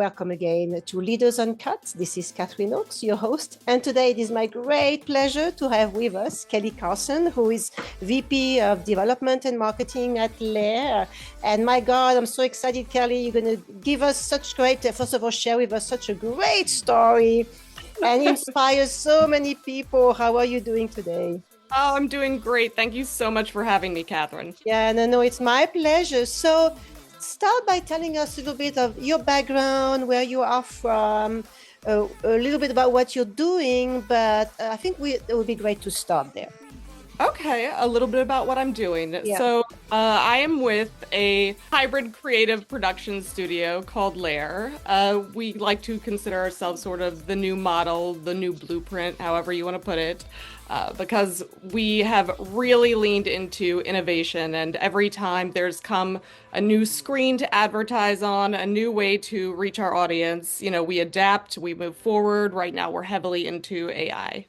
welcome again to Leaders Uncut. This is Catherine Oakes, your host. And today it is my great pleasure to have with us Kelly Carson, who is VP of Development and Marketing at Lair. And my God, I'm so excited, Kelly. You're going to give us such great, first of all, share with us such a great story and inspire so many people. How are you doing today? Oh, I'm doing great. Thank you so much for having me, Catherine. Yeah, no, it's my pleasure. So start by telling us a little bit of your background, where you are from, a little bit about what you're doing, but I think it would be great to start there. Okay, a little bit about what I'm doing. Yeah. So I am with a hybrid creative production studio called Lair. We like to consider ourselves sort of the new model, the new blueprint, however you want to put it, because we have really leaned into innovation, and every time there's come a new screen to advertise on, a new way to reach our audience, we adapt, we move forward. Right now, we're heavily into AI.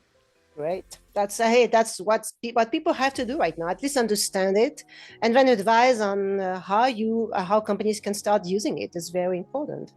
Great. That's what people have to do right now. At least understand it, and then advise on how companies can start using it is very important.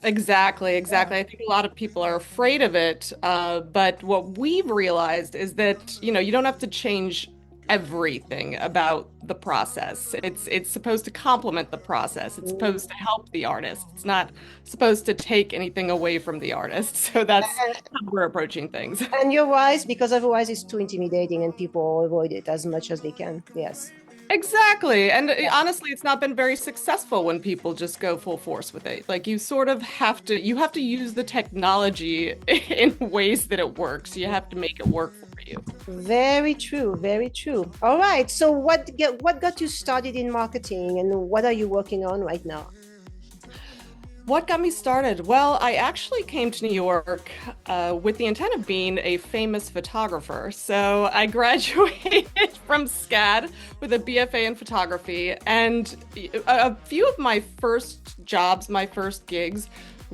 Exactly. I think a lot of people are afraid of it, but what we've realized is that you don't have to change everything about the process. It's supposed to complement the process. It's supposed to help the artist. It's not supposed to take anything away from the artist. So that's how we're approaching things. And you're wise, because otherwise it's too intimidating and people avoid it as much as they can. Yes. Exactly. And honestly, it's not been very successful when people just go full force with it. Like you sort of have to use the technology in ways that it works. You have to make it work for you. Very true. Very true. All right. So what got you started in marketing, and what are you working on right now? What got me started? Well, I actually came to New York with the intent of being a famous photographer. So I graduated from SCAD with a BFA in photography, and a few of my first jobs, my first gigs,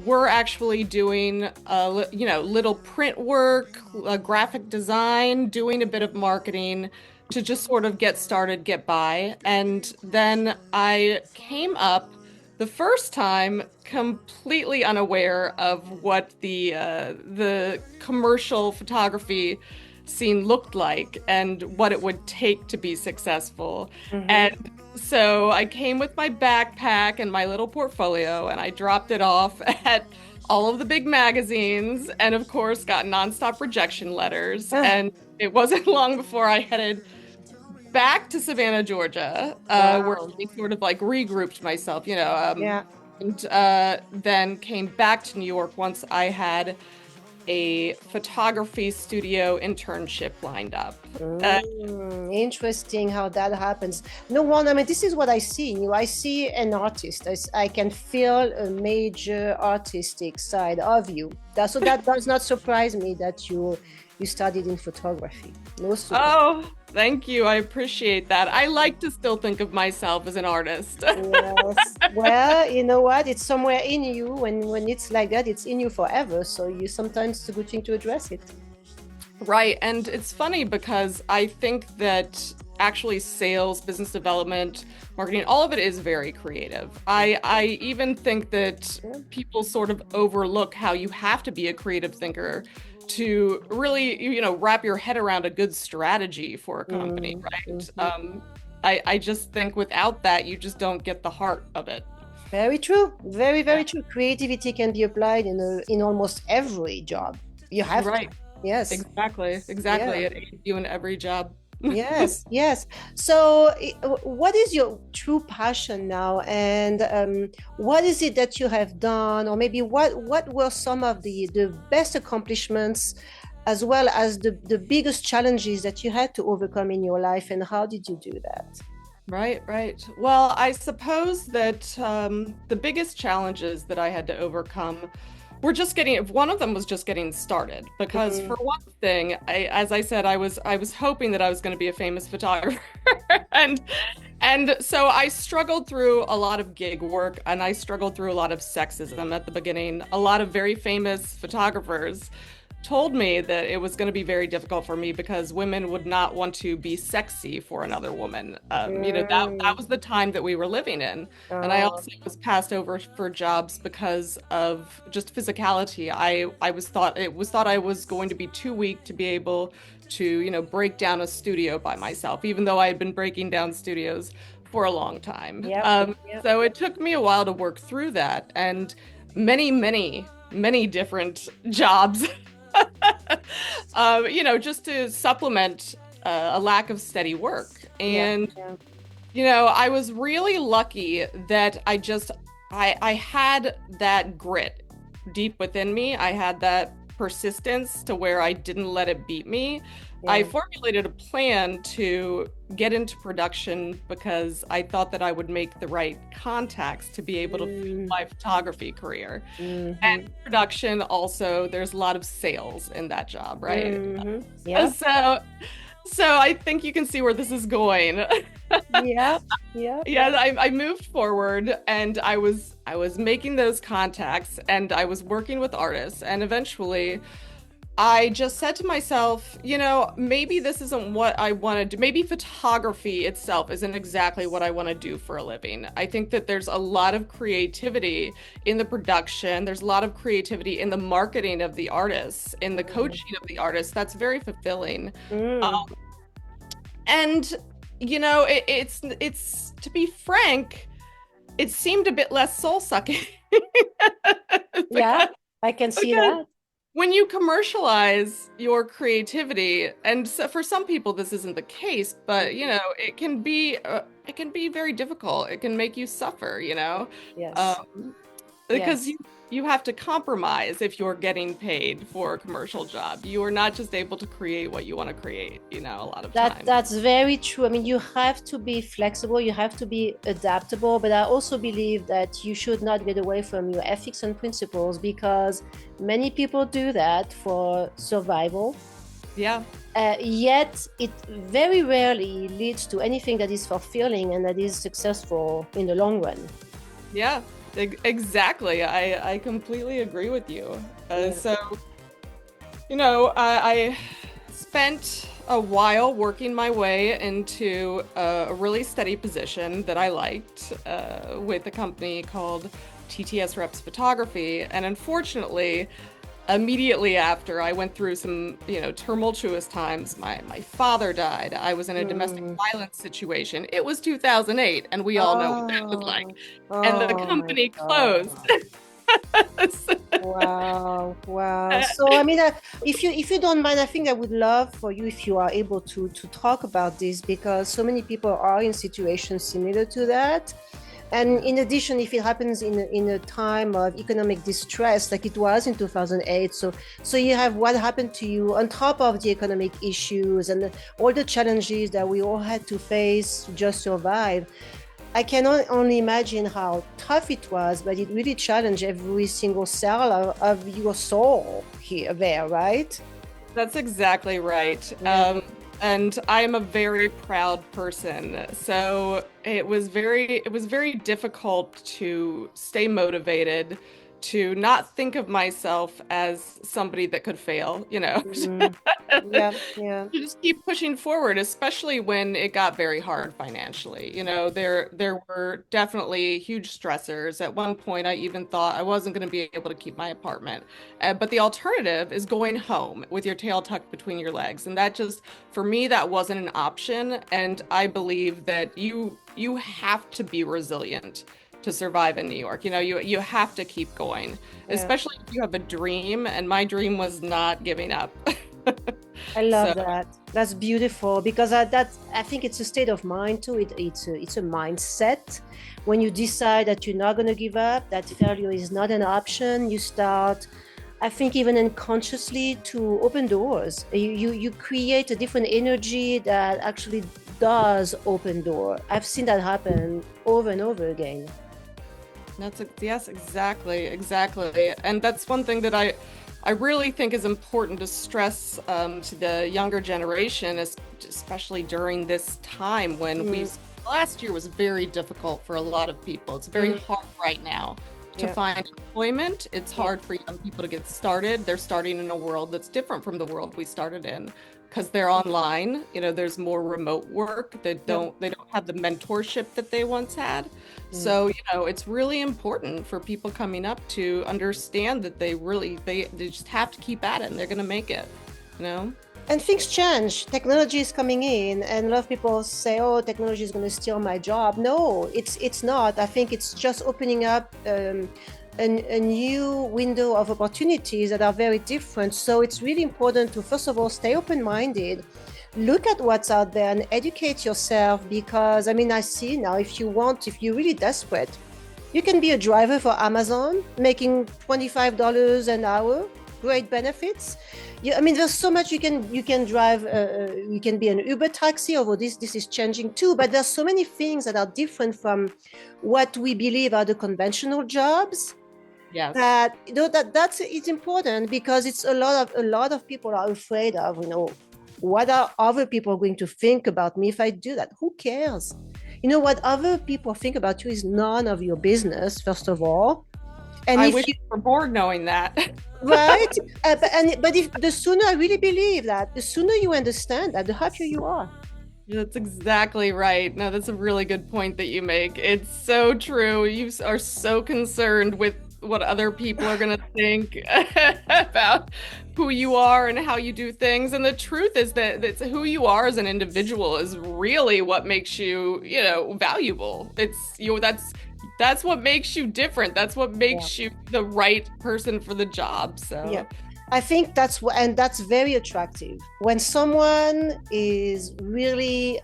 were actually doing, little print work, graphic design, doing a bit of marketing to just sort of get started, get by. And then I came up the first time completely unaware of what the commercial photography scene looked like and what it would take to be successful. Mm-hmm. And so I came with my backpack and my little portfolio, and I dropped it off at all of the big magazines, and of course got nonstop rejection letters. And it wasn't long before I headed back to Savannah, Georgia, where I sort of like regrouped myself, and then came back to New York once I had a photography studio internship lined up. Interesting how that happens. No one, I mean, this is what I see in you. I see an artist. I can feel a major artistic side of you. So that does not surprise me that you studied in photography. No surprise. Oh, thank you. I appreciate that. I like to still think of myself as an artist. Yes. Well, you know what? It's somewhere in you. When it's like that, it's in you forever. So sometimes it's a good thing to address it. Right. And it's funny because I think that actually sales, business development, marketing, all of it is very creative. I even think that people sort of overlook how you have to be a creative thinker to really, wrap your head around a good strategy for a company, right? I just think without that, you just don't get the heart of it. Very true. Very, very true. Creativity can be applied in almost every job. You have right. to. Yes. Exactly. Yeah. It aids you in every job. Yes. So what is your true passion now, and what is it that you have done, or maybe what were some of the best accomplishments, as well as the biggest challenges that you had to overcome in your life, and how did you do that? Right. Well, I suppose that the biggest challenges that I had to overcome one of them was just getting started, because for one thing, as I said, I was hoping that I was going to be a famous photographer. and so I struggled through a lot of gig work, and I struggled through a lot of sexism at the beginning. A lot of very famous photographers told me that it was going to be very difficult for me because women would not want to be sexy for another woman. That Mm. was the time that we were living in. And I Oh, also was passed over for jobs because of just physicality. I was thought I was going to be too weak to be able to, break down a studio by myself, even though I had been breaking down studios for a long time. yep, yep. So it took me a while to work through that, and many, many, many different jobs just to supplement a lack of steady work. Yeah, And, yeah. I was really lucky that I had that grit deep within me. I had that persistence to where I didn't let it beat me. I Yeah. formulated a plan to get into production because I thought that I would make the right contacts to be able to fuel Mm, my photography career. And mm-hmm, production also, there's a lot of sales in that job, right? mm-hmm. Uh, Yep, So, so I think you can see where this is going. yep, yep. Yeah, I moved forward and I was making those contacts and I was working with artists, and eventually I just said to myself, maybe this isn't what I want to do. Maybe photography itself isn't exactly what I want to do for a living. I think that there's a lot of creativity in the production. There's a lot of creativity in the marketing of the artists, in the Mm, coaching of the artists. That's very fulfilling. mm. Um, and it's to be frank, it seemed a bit less soul-sucking Yeah, because I can see because that. when you commercialize your creativity, and so for some people this isn't the case, but Mhm. it can be very difficult. It can make you suffer, Yes, um, because yes. you have to compromise if you're getting paid for a commercial job. You are not just able to create what you want to create, a lot of That time. that's very true. I mean, you have to be flexible, you have to be adaptable, but I also believe that you should not get away from your ethics and principles because many people do that for survival. Yeah, Yet it very rarely leads to anything that is fulfilling and that is successful in the long run. yeah, exactly. I completely agree with you. Yeah. So, I spent a while working my way into a really steady position that I liked with a company called TTS Reps Photography. And unfortunately, immediately after, I went through some, tumultuous times. My father died. I was in a domestic Mm. violence situation. It was 2008, and we all know what that was like. Oh, And the oh my company closed. God. Wow, wow. So, I mean, if you don't mind, I think I would love for you if you are able to talk about this because so many people are in situations similar to that. And in addition, if it happens in a time of economic distress, like it was in 2008, so you have what happened to you on top of the economic issues and all the challenges that we all had to face to just survive. I can only imagine how tough it was, but it really challenged every single cell of your soul here, there, right? That's exactly right. Yeah. And I'm a very proud person. So it was very difficult to stay motivated, to not think of myself as somebody that could fail, Mm. Yeah, yeah, You just keep pushing forward, especially when it got very hard financially. There were definitely huge stressors. At one point, I even thought I wasn't going to be able to keep my apartment. But the alternative is going home with your tail tucked between your legs. And that just, for me, that wasn't an option. And I believe that you have to be resilient to survive in New York. You have to keep going, yeah. especially if you have a dream. And my dream was not giving up. I So love that. That's beautiful because I think it's a state of mind too. It's a mindset. When you decide that you're not going to give up, that failure is not an option, you start, I think, even unconsciously to open doors. You create a different energy that actually does open door. I've seen that happen over and over again. yes, exactly, exactly. And that's one thing that I really think is important to stress to the younger generation, especially during this time when Mm, last year was very difficult for a lot of people. It's very mm. hard right now. to Yeah. find employment. It's Yeah. hard for young people to get started. They're starting in a world that's different from the world we started in because they're online. There's more remote work. Yeah. They don't have the mentorship that they once had. Mm. So, it's really important for people coming up to understand that they just have to keep at it and they're going to make it, you know? And things change. Technology is coming in, and a lot of people say, "Oh, technology is going to steal my job." No, it's not. I think it's just opening up a new window of opportunities that are very different. So it's really important to, first of all, stay open-minded, look at what's out there, and educate yourself. Because I mean, I see now, if you're really desperate, you can be a driver for Amazon, making $25 an hour, great benefits. I mean, there's so much you can drive. You can be an Uber taxi, although this is changing too. But there's so many things that are different from what we believe are the conventional jobs. Yes. That that's it's important, because it's a lot of people are afraid of, what are other people going to think about me if I do that? Who cares? What other people think about you is none of your business, first of all. And I if wish you, we were bored knowing that. right, but if the sooner, I really believe that the sooner you understand that, the happier you are. That's exactly right. No, that's a really good point that you make. It's so true. You are so concerned with what other people are going to think about who you are and how you do things. And the truth is that it's who you are as an individual is really what makes you, valuable. That's what makes you different. That's what Yeah. makes you the right person for the job. Yeah. So, I think that's very attractive when someone is really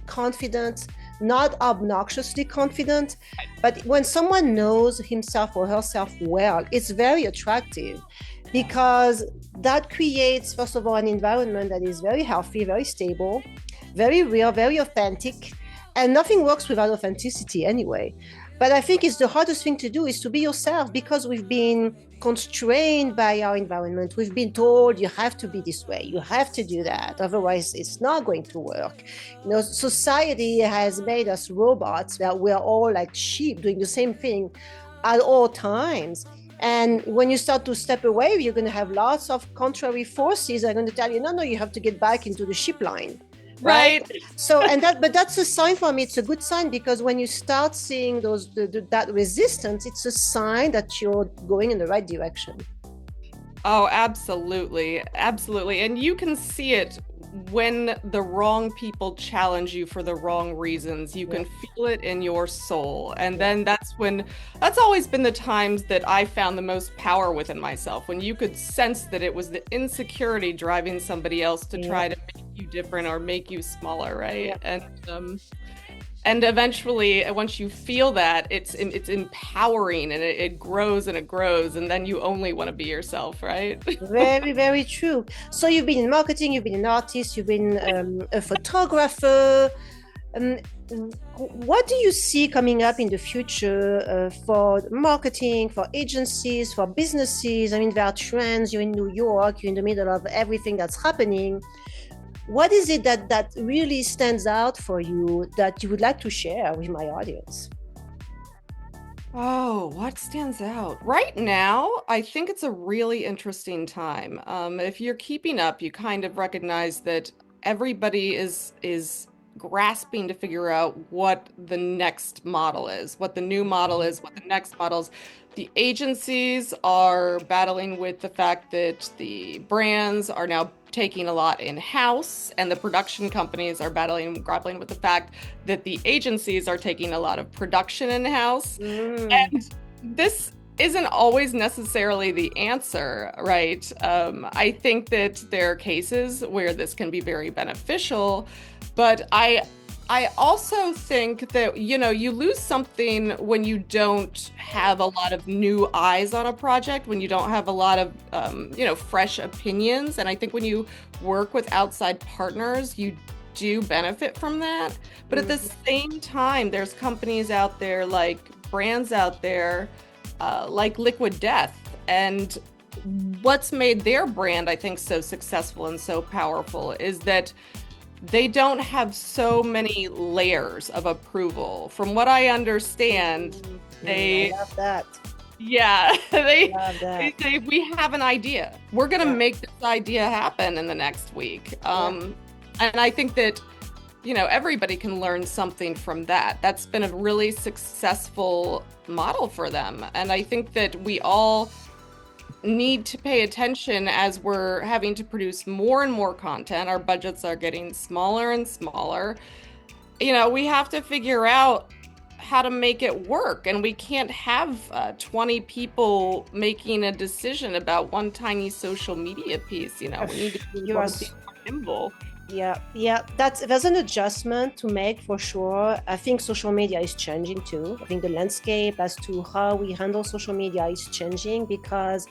confident, not obnoxiously confident, but when someone knows himself or herself well, it's very attractive, because that creates, first of all, an environment that is very healthy, very stable, very real, very authentic, and nothing works without authenticity anyway. But I think it's the hardest thing to do, is to be yourself, because we've been constrained by our environment. We've been told you have to be this way, you have to do that, otherwise it's not going to work. Society has made us robots, that we're all like sheep doing the same thing at all times. And when you start to step away, you're going to have lots of contrary forces that are going to tell you, no, you have to get back into the ship line. Right. right. So, but that's a sign for me. It's a good sign, because when you start seeing that resistance, it's a sign that you're going in the right direction. Oh, absolutely. Absolutely. And you can see it when the wrong people challenge you for the wrong reasons. You can feel it in your soul. And then that's always been the times that I found the most power within myself, when you could sense that it was the insecurity driving somebody else to try to make you different or make you smaller, right? And eventually, once you feel that, it's empowering, and it grows and it grows, and then you only want to be yourself, right? Very, very true. So you've been in marketing, you've been an artist, you've been a photographer. What do you see coming up in the future for marketing, for agencies, for businesses? I mean, there are trends. You're in New York, you're in the middle of everything that's happening. What is it that really stands out for you that you would like to share with my audience? Oh, what stands out? Right now, I think it's a really interesting time. If you're keeping up, you kind of recognize that everybody is grasping to figure out what the next model is, what the new model is, what the next model is. The agencies are battling with the fact that the brands are now taking a lot in-house, and the production companies are grappling with the fact that the agencies are taking a lot of production in-house. And this isn't always necessarily the answer, right? I think that there are cases where this can be very beneficial, but I also think that, you lose something when you don't have a lot of new eyes on a project, when you don't have a lot of, fresh opinions. And I think when you work with outside partners, you do benefit from that. But at the same time, there's companies out there, like brands out there, like Liquid Death. And what's made their brand, I think, so successful and so powerful is that they don't have so many layers of approval. From what I understand, I They, love that. yeah, Love they that. say, we have an idea. We're going to Yeah. make this idea happen in the next week. Yeah. And I think that, everybody can learn something from that. That's been a really successful model for them. And I think that we all need to pay attention as we're having to produce more and more content. Our budgets are getting smaller and smaller. We have to figure out how to make it work, and we can't have 20 people making a decision about one tiny social media piece. We need to be You are able to be more nimble. Yeah, yeah, there's an adjustment to make for sure. I think social media is changing too. I think the landscape as to how we handle social media is changing because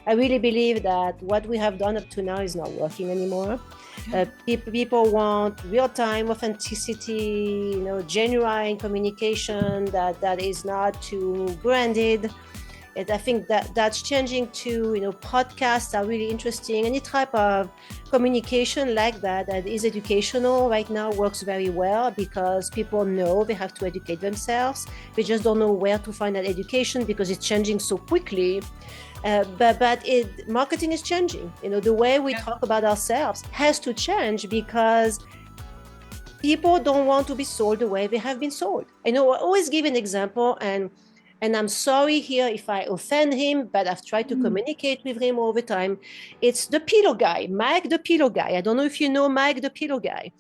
I really believe that what we have done up to now is not working anymore. People want real-time authenticity, genuine communication that is not too branded. I think that's changing too. Podcasts are really interesting. Any type of communication like that is educational right now works very well because people know they have to educate themselves. They just don't know where to find that education because it's changing so quickly. But marketing is changing. The way we talk about ourselves has to change because people don't want to be sold the way they have been sold. I always give an example, and I'm sorry here if I offend him, but I've tried to communicate with him all the time. It's the pillow guy, Mike the pillow guy. I don't know if you know Mike the pillow guy,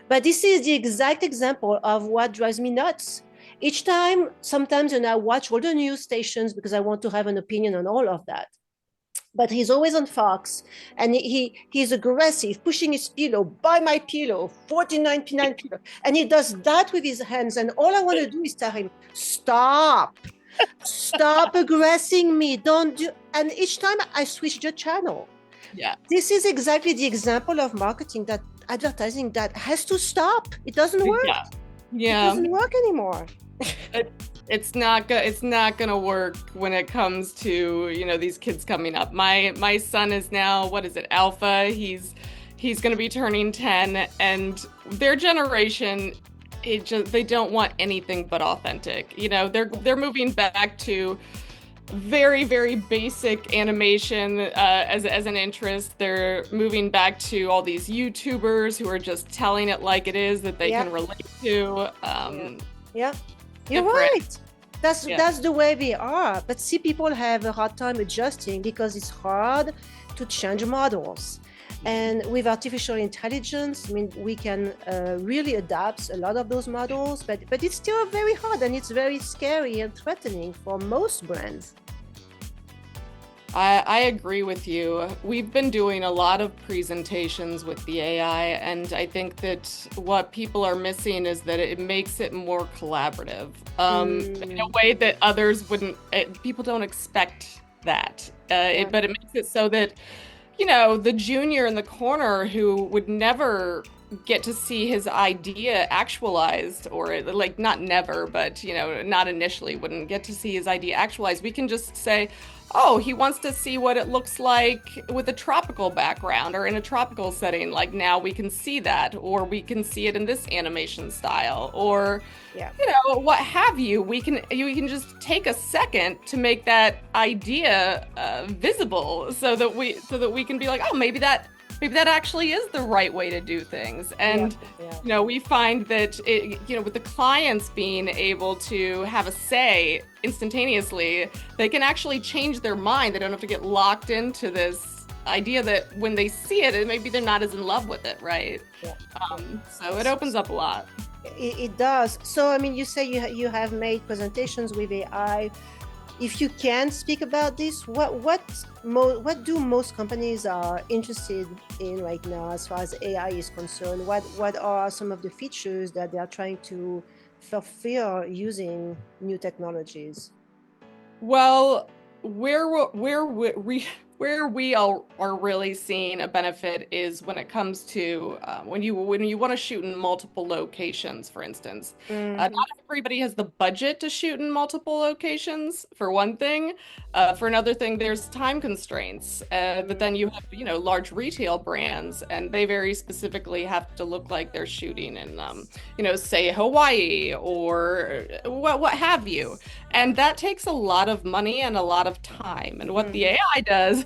but this is the exact example of what drives me nuts. Each time, sometimes, I watch all the news stations because I want to have an opinion on all of that. But he's always on Fox, and he's aggressive, pushing his pillow, buy my pillow, 49.99 pillow, and he does that with his hands. And all I want to do is tell him, stop aggressing me, don't do. And each time I switch the channel. Yeah. This is exactly the example of marketing, that advertising that has to stop. It doesn't work. Yeah. It doesn't work anymore. It's not gonna work when it comes to these kids coming up. My son is now, what is it, Alpha? He's gonna be turning 10, and their generation, they don't want anything but authentic. They're moving back to very, very basic animation as an interest. They're moving back to all these YouTubers who are just telling it like it is, that they can relate to. Yeah. You're right. That's the way we are. But see, people have a hard time adjusting because it's hard to change models. And with artificial intelligence, we can really adapt a lot of those models, but it's still very hard, and it's very scary and threatening for most brands. I agree with you. We've been doing a lot of presentations with the AI, and I think that what people are missing is that it makes it more collaborative in a way that others wouldn't. People don't expect that, but it makes it so that the junior in the corner who would never get to see his idea actualized, or like not never, but not initially wouldn't get to see his idea actualized. We can just say, oh, he wants to see what it looks like with a tropical background or in a tropical setting. Like, now we can see that, or we can see it in this animation style, or what have you. You can just take a second to make that idea visible, so that we can be like, oh, maybe that actually is the right way to do things. And we find that with the clients being able to have a say instantaneously, they can actually change their mind. They don't have to get locked into this idea that when they see it, maybe they're not as in love with it, right? So it opens up a lot. It does. So you say you have made presentations with AI. If you can speak about this, what do most companies are interested in right now as far as AI is concerned? What are some of the features that they are trying to fulfill using new technologies? Well, where we are really seeing a benefit is when it comes to when you want to shoot in multiple locations, for instance. Not everybody has the budget to shoot in multiple locations, for one thing. For another thing, there's time constraints. But then you have large retail brands, and they very specifically have to look like they're shooting in say Hawaii or what have you. And that takes a lot of money and a lot of time. And what the Mhm. AI does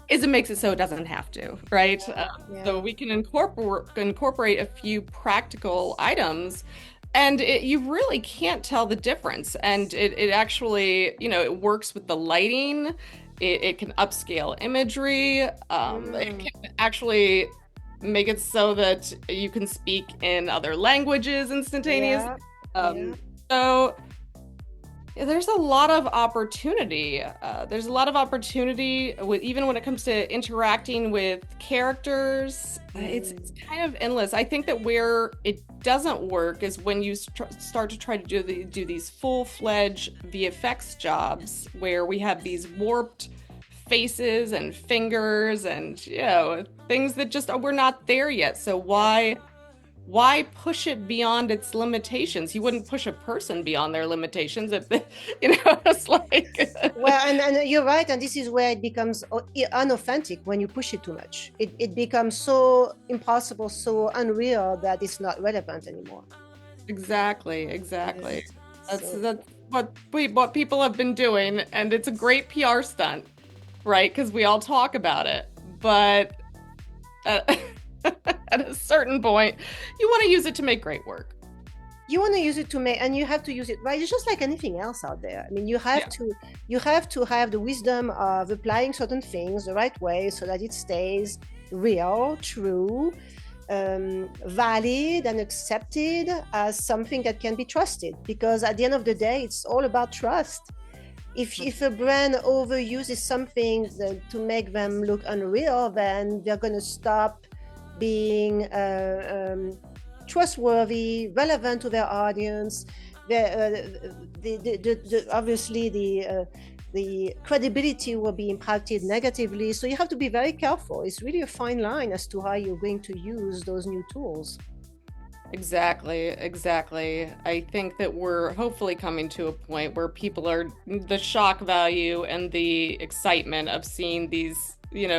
is it makes it so it doesn't have to, right? So Yeah. we can incorporate a few practical items, and you really can't tell the difference. And it actually, it works with the lighting. It can upscale imagery. It Mm. can actually make it so that you can speak in other languages instantaneously. Yeah. Yeah. Um, so yeah, there's a lot of opportunity. There's a lot of opportunity with even when it comes to interacting with characters. It's Mm. kind of endless. I think that where it doesn't work is when you start to try to do these full-fledged VFX jobs where we have these warped faces and fingers and things that just we're not there yet. So why push it beyond its limitations? You wouldn't push a person beyond their limitations if it's like Well, and you're right, and this is where it becomes unauthentic when you push it too much. It becomes so impossible, so unreal that it's not relevant anymore. exactly, Yes. exactly. That's So that's what people have been doing, and it's a great PR stunt, right? Because we all talk about it, but at, at a certain point, you want to use it to make great work. you want to use it to make, and you have to use it right. It's just like anything else out there. I mean, Yeah. you have to have the wisdom of applying certain things the right way so that it stays real, true, valid, and accepted as something that can be trusted. Because at the end of the day, it's all about trust. If a brand overuses something to make them look unreal, then they're going to stop being trustworthy, relevant to their audience. Obviously, the credibility will be impacted negatively. So you have to be very careful. It's really a fine line as to how you're going to use those new tools. Exactly, exactly. I think that we're hopefully coming to a point where people are the shock value and the excitement of seeing these,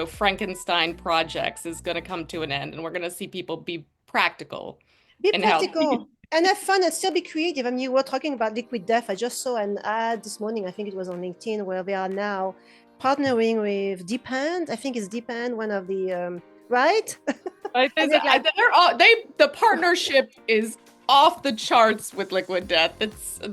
Frankenstein projects is going to come to an end, and we're going to see people be practical Be in how. practical and have fun and still be creative. I mean, you were talking about liquid death. I just saw an ad this morning, I think it was on LinkedIn, where they are now partnering with Depend. I think it's Depend, one of the right? I And think they're like, they're all the partnership is off the charts with Liquid Death.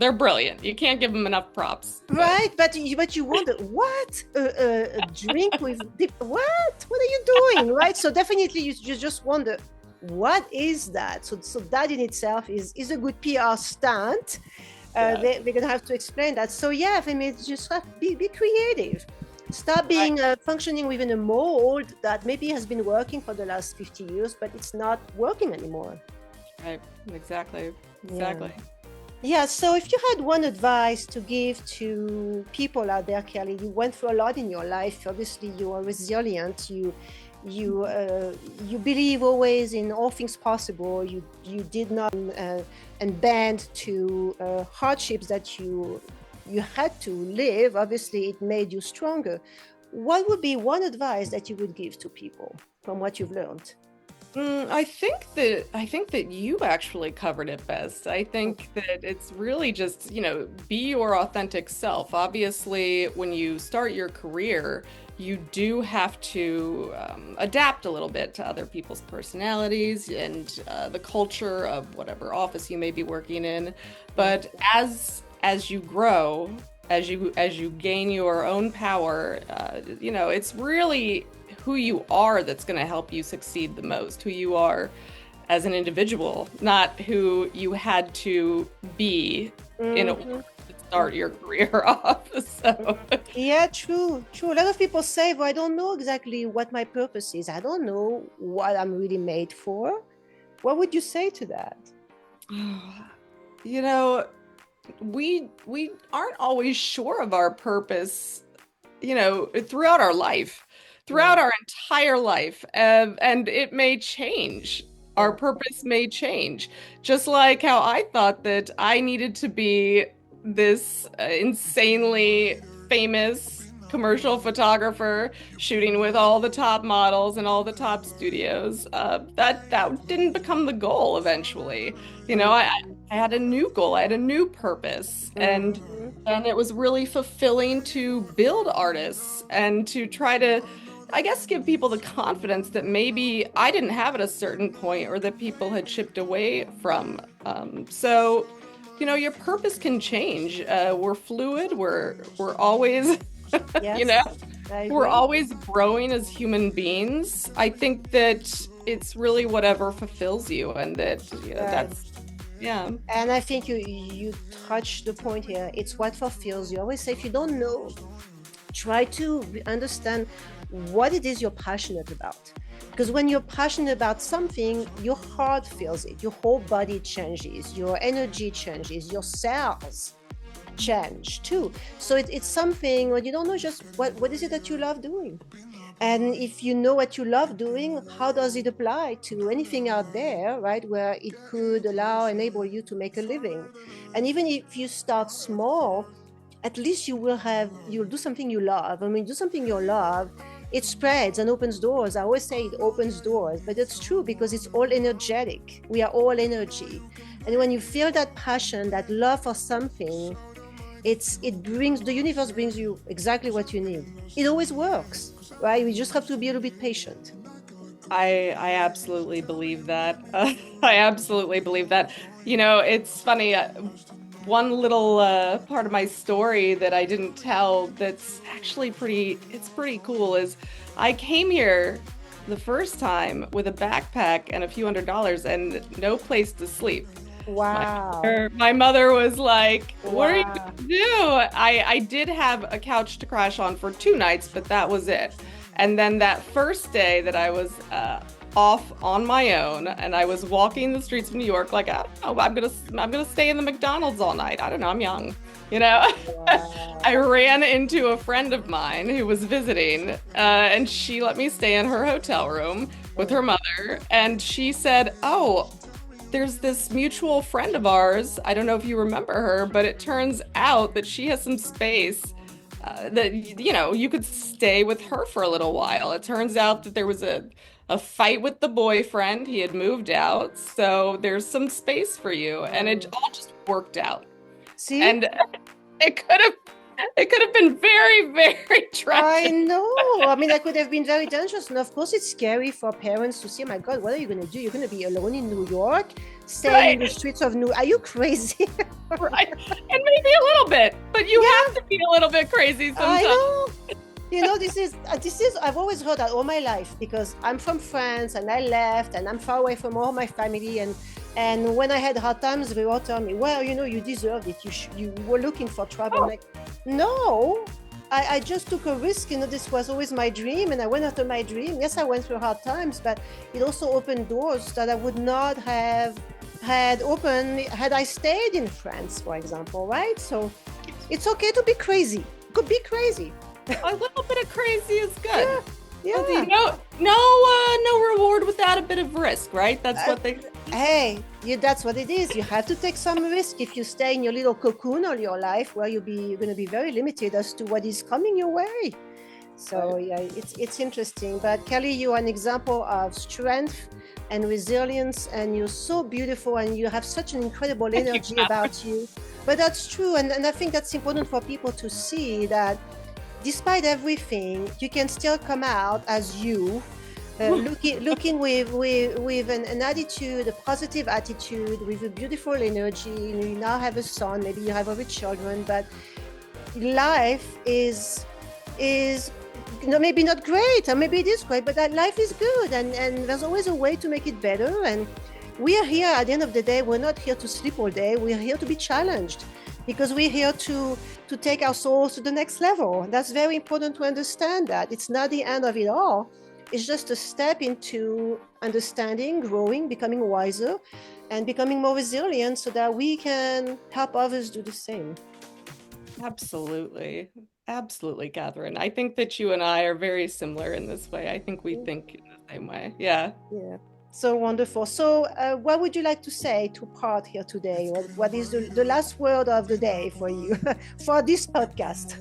They're brilliant. You can't give them enough props, but right, but you wonder what a drink with what are you doing, right? So definitely you just wonder what is that. So that in itself is a good PR stunt. yeah. They're gonna have to explain that. So yeah, I mean, it's just have be creative. Stop I, being functioning within a mold that maybe has been working for the last 50 years, but it's not working anymore. right. Exactly. Yeah. Exactly. Yeah, so if you had one advice to give to people out there, Kelly, you went through a lot in your life. Obviously, you are resilient. You believe always in all things possible. You did not and bend to hardships that you had to live. Obviously, it made you stronger. What would be one advice that you would give to people from what you've learned? I think that you actually covered it best. I think that it's really just, be your authentic self. Obviously, when you start your career, you do have to adapt a little bit to other people's personalities and the culture of whatever office you may be working in. But as you grow, as you gain your own power, it's really who you are that's going to help you succeed the most, who you are as an individual, not who you had to be in order Mm-hmm. to start your career off. So, Yeah, true, true. A lot of people say, well, I don't know exactly what my purpose is. I don't know what I'm really made for. What would you say to that? you know, we aren't always sure of our purpose, throughout our life, throughout Yeah, our entire life, and it may change. Our yeah. purpose may change, just like how I thought that I needed to be this insanely famous commercial photographer shooting with all the top models and all the top studios. That didn't become the goal eventually. You know, Mm. I I had a new goal, I had a new purpose, Mhm. and it was really fulfilling to build artists and to try to, I guess, give people the confidence that maybe I didn't have at a certain point or that people had chipped away from. So, your purpose can change. We're fluid. We're always, you Yes, know, I we're agree. always growing as human beings. I think that it's really whatever fulfills you, and that, Right. that's, yeah. And I think you touch the point here. It's what fulfills you. I always say if you don't know, try to understand what it is you're passionate about. Because when you're passionate about something, your heart feels it, your whole body changes, your energy changes, your cells change too. So it's something when you don't know just what is it that you love doing. And if you know what you love doing, how does it apply to anything out there, right? Where it could enable you to make a living. And even if you start small, at least you'll do something you love. I mean, do something you love, it spreads and opens doors. I always say it opens doors, but it's true because it's all energetic. We are all energy. And when you feel that passion, that love for something, the universe brings you exactly what you need. It always works, right? We just have to be a little bit patient. I absolutely believe that. I absolutely believe that. It's funny. One little part of my story that I didn't tell that's actually it's pretty cool is I came here the first time with a backpack and a few $100s and no place to sleep. My Wow. my mother was like, "What are you Wow. gonna do?" I did have a couch to crash on for 2 nights, but that was it. And then that first day that I was off on my own and I was walking the streets of New York, like, I don't know, I'm gonna stay in the McDonald's all night. I don't know, I'm young, you know. I Wow. ran into a friend of mine who was visiting, and she let me stay in her hotel room with her mother, and she said, "Oh, there's this mutual friend of ours. I don't know if you remember her, but it turns out that she has some space that you could stay with her for a little while." It turns out that there was a fight with the boyfriend. He had moved out, so there's some space for you, and it Oh. all just worked out. See? And it could have it could have been very, very I tragic. know. I mean, that could have been very dangerous. And of course, it's scary for parents to see, oh my God, what are you going to do? You're going to be alone in New York, staying in the Right, streets of New Are you crazy? right. And maybe a little bit, but you have Yeah, to be a little bit crazy I sometimes. know. I've always heard that all my life because I'm from France and I left and I'm far away from all my family. And when I had hard times, they all tell me, well, you deserved it. You were looking for trouble. I'm Oh, like, no, I just took a risk. This was always my dream and I went after my dream. Yes, I went through hard times, but it also opened doors that I would not have had open had I stayed in France, for example, right? So it's okay to be crazy. Could be crazy. a little bit of crazy is Yeah, good. yeah. No reward without a bit of risk, right? That's Uh, what they. hey, that's what it is. You have to take some risk if you stay in your little cocoon all your life, where you're going to be very limited as to what is coming your way. So Right. yeah, it's interesting. But Kelly, you are an example of strength and resilience, and you're so beautiful, and you have such an incredible Thank you, energy Catherine. about you. But that's true, and I think that's important for people to see that despite everything, you can still come out as you, looking with an attitude, a positive attitude, with a beautiful energy. You now have a son, maybe you have other children, but life is maybe not great, or maybe it is great, but that life is good, and there's always a way to make it better. And we are here at the end of the day. We're not here to sleep all day. We're here to be challenged because we're here to take our souls to the next level. That's very important to understand that it's not the end of it all. It's just a step into understanding, growing, becoming wiser, and becoming more resilient so that we can help others do the same. Absolutely. Absolutely, Catherine. I think that you and I are very similar in this way. I think we think in the same way. Yeah. Yeah. So wonderful. So, what would you like to say to part here today? What is the last word of the day for you for this podcast?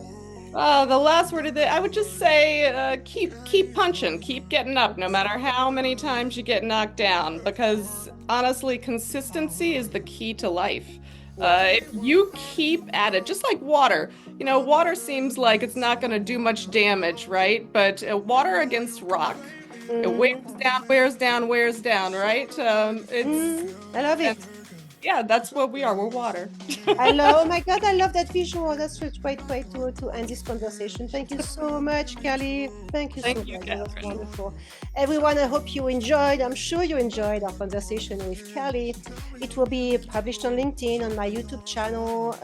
The last word of the I would just say keep punching, keep getting up, no matter how many times you get knocked down, because Honestly, consistency is the key to life. Wow. If you keep at it, just like water, water seems like it's not going to do much damage, right? But water against rock, it Mm, wears down, wears down, right? I love And it. yeah, that's what we are. We're water. Oh my God, I love that visual. That's such a great way to end this conversation. Thank you so much, Kelly. Thank you so Thank you, much. That was Catherine. wonderful. Everyone, I hope you enjoyed. I'm sure you enjoyed our conversation with Kelly. It will be published on LinkedIn, on my YouTube channel.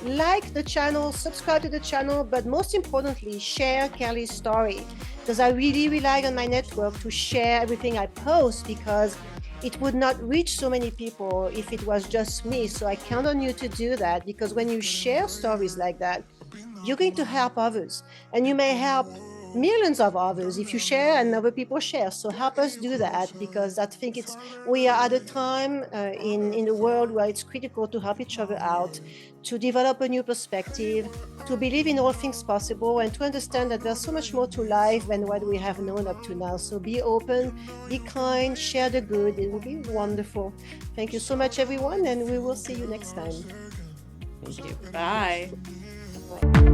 Like the channel, subscribe to the channel, but most importantly, share Kelly's story because I really rely on my network to share everything I post because it would not reach so many people if it was just me. So I count on you to do that because when you share stories like that, you're going to help others and you may help millions of others if you share and other people share. So help us do that because I think we are at a time in the world where it's critical to help each other out, to develop a new perspective, to believe in all things possible, and to understand that there's so much more to life than what we have known up to now. So be open, be kind, share the good. It will be wonderful. Thank you so much, everyone, and we will see you next time. Thank you. Bye. Bye.